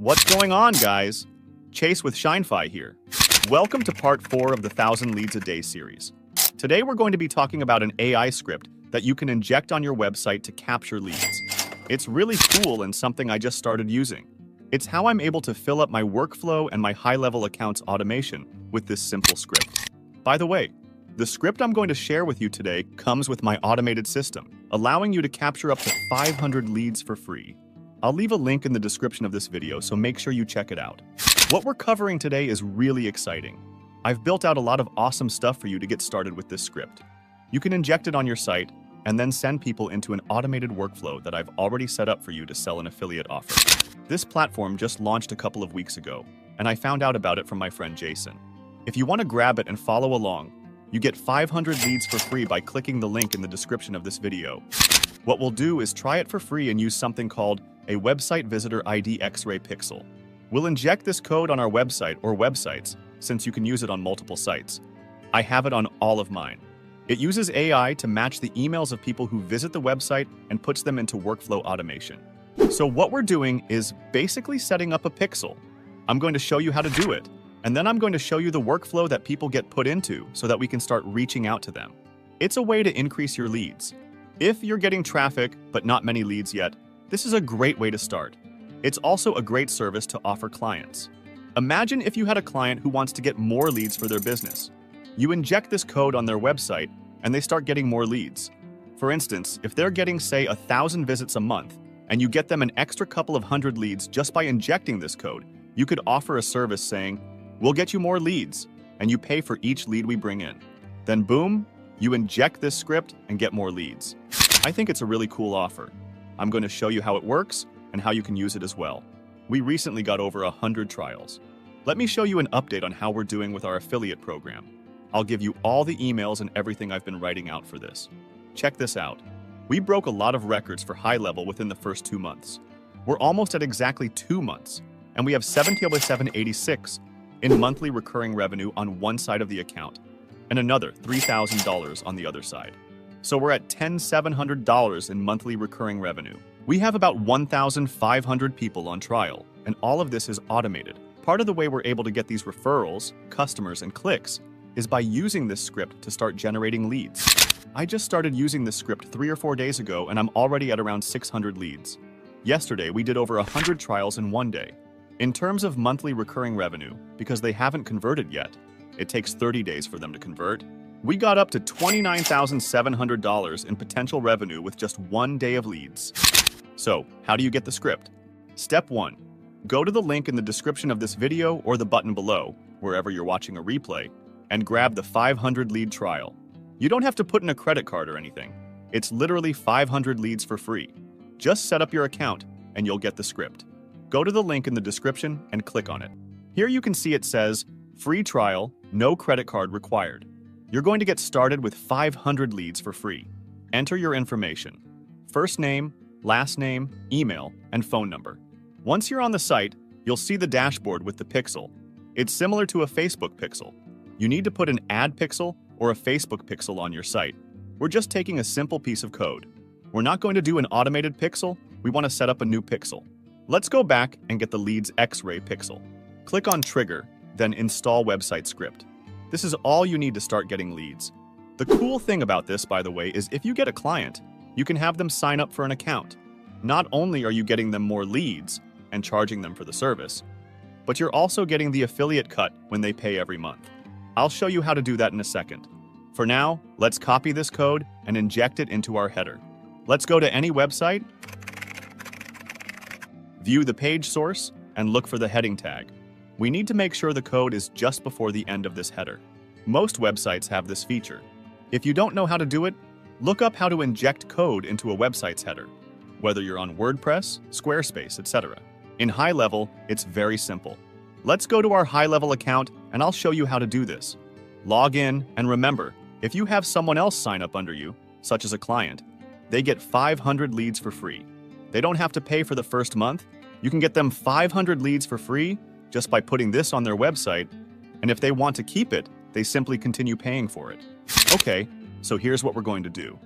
What's going on, guys? Chase with ShineFi here. Welcome to part 4 of the 1,000 Leads a Day series. Today we're going to be talking about an AI script that you can inject on your website to capture leads. It's really cool and something I just started using. It's how I'm able to fill up my workflow and my high-level accounts automation with this simple script. By the way, the script I'm going to share with you today comes with my automated system, allowing you to capture up to 500 leads for free. I'll leave a link in the description of this video, so make sure you check it out. What we're covering today is really exciting. I've built out a lot of awesome stuff for you to get started with this script. You can inject it on your site and then send people into an automated workflow that I've already set up for you to sell an affiliate offer. This platform just launched a couple of weeks ago, and I found out about it from my friend Jason. If you want to grab it and follow along, you get 500 leads for free by clicking the link in the description of this video. What we'll do is try it for free and use something called a Website Visitor ID X-Ray Pixel. We'll inject this code on our website or websites, since you can use it on multiple sites. I have it on all of mine. It uses AI to match the emails of people who visit the website and puts them into workflow automation. So what we're doing is basically setting up a pixel. I'm going to show you how to do it, and then I'm going to show you the workflow that people get put into so that we can start reaching out to them. It's a way to increase your leads. If you're getting traffic, but not many leads yet, this is a great way to start. It's also a great service to offer clients. Imagine if you had a client who wants to get more leads for their business. You inject this code on their website, and they start getting more leads. For instance, if they're getting, say, 1,000 visits a month, and you get them an extra couple of hundred leads just by injecting this code, you could offer a service saying, "We'll get you more leads, and you pay for each lead we bring in." Then boom, you inject this script and get more leads. I think it's a really cool offer. I'm going to show you how it works and how you can use it as well. We recently got over 100 trials. Let me show you an update on how we're doing with our affiliate program. I'll give you all the emails and everything I've been writing out for this. Check this out. We broke a lot of records for high level within the first 2 months. We're almost at exactly 2 months, and we have 7,786 in monthly recurring revenue on one side of the account, and another $3,000 on the other side. So we're at $10,700 in monthly recurring revenue. We have about 1,500 people on trial, and all of this is automated. Part of the way we're able to get these referrals, customers, and clicks is by using this script to start generating leads. I just started using this script 3 or 4 days ago, and I'm already at around 600 leads. Yesterday, we did over 100 trials in one day. In terms of monthly recurring revenue, because they haven't converted yet, it takes 30 days for them to convert, we got up to $29,700 in potential revenue with just 1 day of leads. So, how do you get the script? Step 1. Go to the link in the description of this video or the button below, wherever you're watching a replay, and grab the 500 lead trial. You don't have to put in a credit card or anything. It's literally 500 leads for free. Just set up your account and you'll get the script. Go to the link in the description and click on it. Here you can see it says, free trial, no credit card required. You're going to get started with 500 leads for free. Enter your information: first name, last name, email, and phone number. Once you're on the site, you'll see the dashboard with the pixel. It's similar to a Facebook pixel. You need to put an ad pixel or a Facebook pixel on your site. We're just taking a simple piece of code. We're not going to do an automated pixel, we want to set up a new pixel. Let's go back and get the Leads X-Ray pixel. Click on Trigger, then Install Website Script. This is all you need to start getting leads. The cool thing about this, by the way, is if you get a client, you can have them sign up for an account. Not only are you getting them more leads and charging them for the service, but you're also getting the affiliate cut when they pay every month. I'll show you how to do that in a second. For now, let's copy this code and inject it into our header. Let's go to any website, view the page source, and look for the heading tag. We need to make sure the code is just before the end of this header. Most websites have this feature. If you don't know how to do it, look up how to inject code into a website's header, whether you're on WordPress, Squarespace, etc. In high level, it's very simple. Let's go to our high level account and I'll show you how to do this. Log in, and remember, if you have someone else sign up under you, such as a client, they get 500 leads for free. They don't have to pay for the first month. You can get them 500 leads for free just by putting this on their website, and if they want to keep it, they simply continue paying for it. Okay, so here's what we're going to do.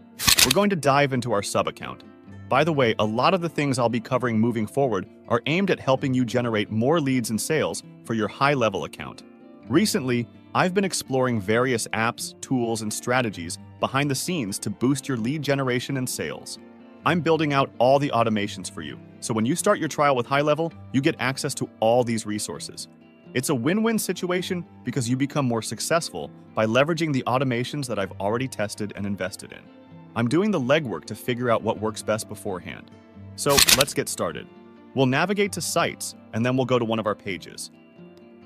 We're going to dive into our sub account. By the way, a lot of the things I'll be covering moving forward are aimed at helping you generate more leads and sales for your high-level account. Recently, I've been exploring various apps, tools, and strategies behind the scenes to boost your lead generation and sales. I'm building out all the automations for you, so when you start your trial with HighLevel, you get access to all these resources. It's a win-win situation because you become more successful by leveraging the automations that I've already tested and invested in. I'm doing the legwork to figure out what works best beforehand. So let's get started. We'll navigate to Sites, and then we'll go to one of our pages.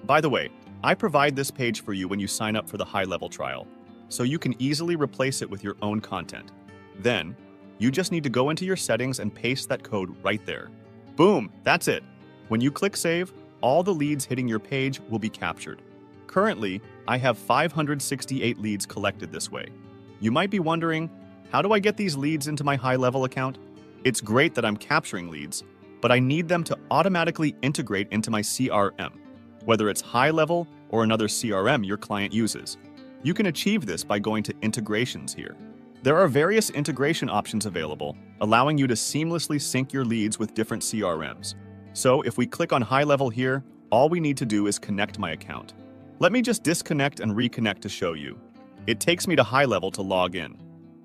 By the way, I provide this page for you when you sign up for the HighLevel trial, so you can easily replace it with your own content. Then, you just need to go into your settings and paste that code right there. Boom, that's it. When you click Save, all the leads hitting your page will be captured. Currently, I have 568 leads collected this way. You might be wondering, how do I get these leads into my HighLevel account? It's great that I'm capturing leads, but I need them to automatically integrate into my CRM, whether it's HighLevel or another CRM your client uses. You can achieve this by going to Integrations here. There are various integration options available, allowing you to seamlessly sync your leads with different CRMs. So if we click on HighLevel here, all we need to do is connect my account. Let me just disconnect and reconnect to show you. It takes me to HighLevel to log in.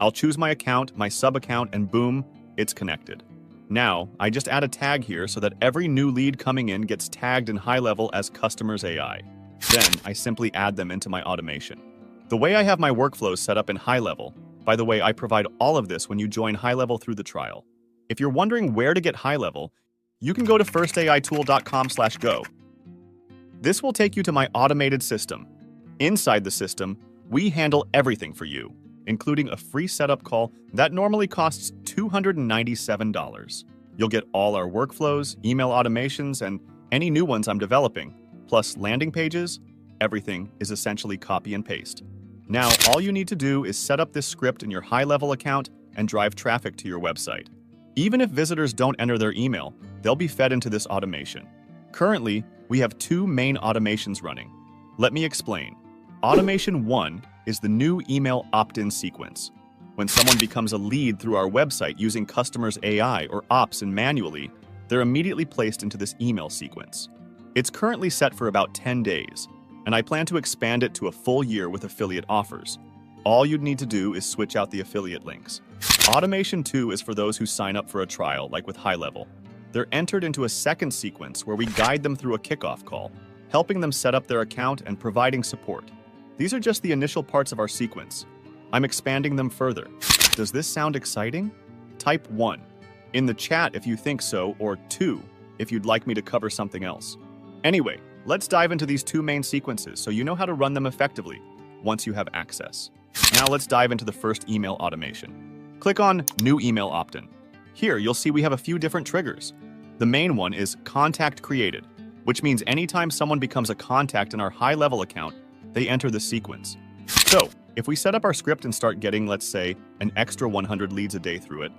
I'll choose my account, my sub-account, and boom, it's connected. Now, I just add a tag here so that every new lead coming in gets tagged in HighLevel as Customers AI. Then, I simply add them into my automation. The way I have my workflows set up in HighLevel, by the way, I provide all of this when you join HighLevel through the trial. If you're wondering where to get HighLevel, you can go to firstaitool.com/go. This will take you to my automated system. Inside the system, we handle everything for you, including a free setup call that normally costs $297. You'll get all our workflows, email automations, and any new ones I'm developing, plus landing pages. Everything is essentially copy and paste. Now, all you need to do is set up this script in your HighLevel account and drive traffic to your website. Even if visitors don't enter their email, they'll be fed into this automation. Currently, we have two main automations running. Let me explain. Automation 1 is the new email opt-in sequence. When someone becomes a lead through our website using Customers AI or Ops and manually, they're immediately placed into this email sequence. It's currently set for about 10 days, and I plan to expand it to a full year with affiliate offers. All you'd need to do is switch out the affiliate links. Automation 2 is for those who sign up for a trial, like with HighLevel. They're entered into a second sequence where we guide them through a kickoff call, helping them set up their account and providing support. These are just the initial parts of our sequence. I'm expanding them further. Does this sound exciting? Type 1 in the chat if you think so, or 2 if you'd like me to cover something else. Anyway, let's dive into these two main sequences so you know how to run them effectively once you have access. Now let's dive into the first email automation. Click on New Email Opt-in. Here you'll see we have a few different triggers. The main one is Contact Created, which means anytime someone becomes a contact in our HighLevel account, they enter the sequence. So, if we set up our script and start getting, let's say, an extra 100 leads a day through it,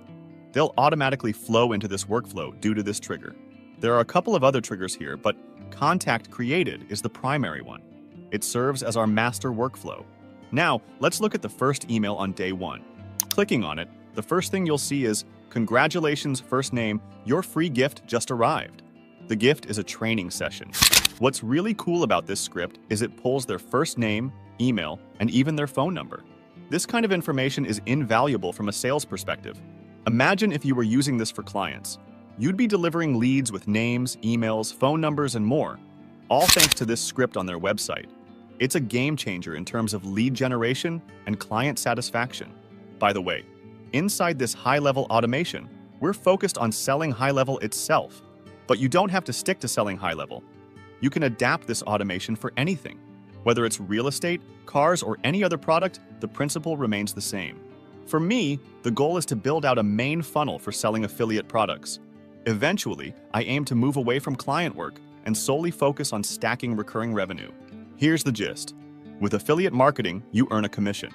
they'll automatically flow into this workflow due to this trigger. There are a couple of other triggers here, but Contact Created is the primary one. It serves as our master workflow. Now, let's look at the first email on day 1. Clicking on it, the first thing you'll see is, "Congratulations, first name, your free gift just arrived." The gift is a training session. What's really cool about this script is it pulls their first name, email, and even their phone number. This kind of information is invaluable from a sales perspective. Imagine if you were using this for clients. You'd be delivering leads with names, emails, phone numbers, and more, all thanks to this script on their website. It's a game changer in terms of lead generation and client satisfaction. By the way, inside this HighLevel automation, we're focused on selling HighLevel itself, but you don't have to stick to selling HighLevel. You can adapt this automation for anything. Whether it's real estate, cars, or any other product, the principle remains the same. For me, the goal is to build out a main funnel for selling affiliate products. Eventually, I aim to move away from client work and solely focus on stacking recurring revenue. Here's the gist. With affiliate marketing, you earn a commission.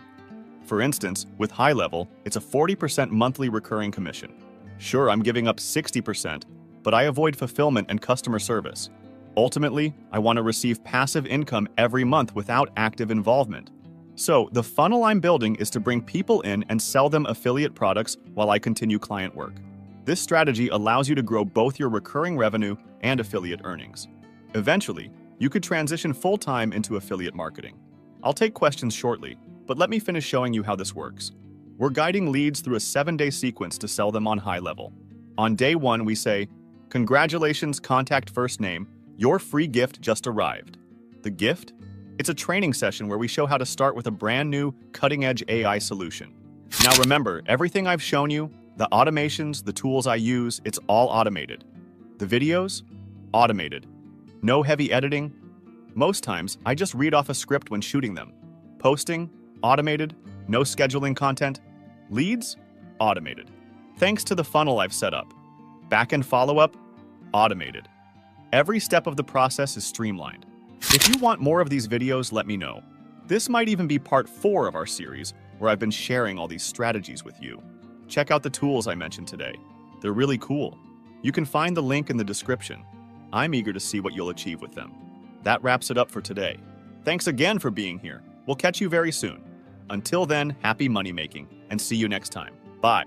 For instance, with HighLevel, it's a 40% monthly recurring commission. Sure, I'm giving up 60%, but I avoid fulfillment and customer service. Ultimately, I want to receive passive income every month without active involvement. So, the funnel I'm building is to bring people in and sell them affiliate products while I continue client work. This strategy allows you to grow both your recurring revenue and affiliate earnings. Eventually, you could transition full-time into affiliate marketing. I'll take questions shortly, but let me finish showing you how this works. We're guiding leads through a 7-day sequence to sell them on high level. On day 1, we say, "Congratulations, contact first name. Your free gift just arrived." The gift? It's a training session where we show how to start with a brand new, cutting-edge AI solution. Now remember, everything I've shown you, the automations, the tools I use, it's all automated. The videos? Automated. No heavy editing? Most times, I just read off a script when shooting them. Posting? Automated. No scheduling content. Leads? Automated. Thanks to the funnel I've set up. Back-end follow-up? Automated. Every step of the process is streamlined. If you want more of these videos, let me know. This might even be part 4 of our series, where I've been sharing all these strategies with you. Check out the tools I mentioned today. They're really cool. You can find the link in the description. I'm eager to see what you'll achieve with them. That wraps it up for today. Thanks again for being here. We'll catch you very soon. Until then, happy money making, and see you next time. Bye.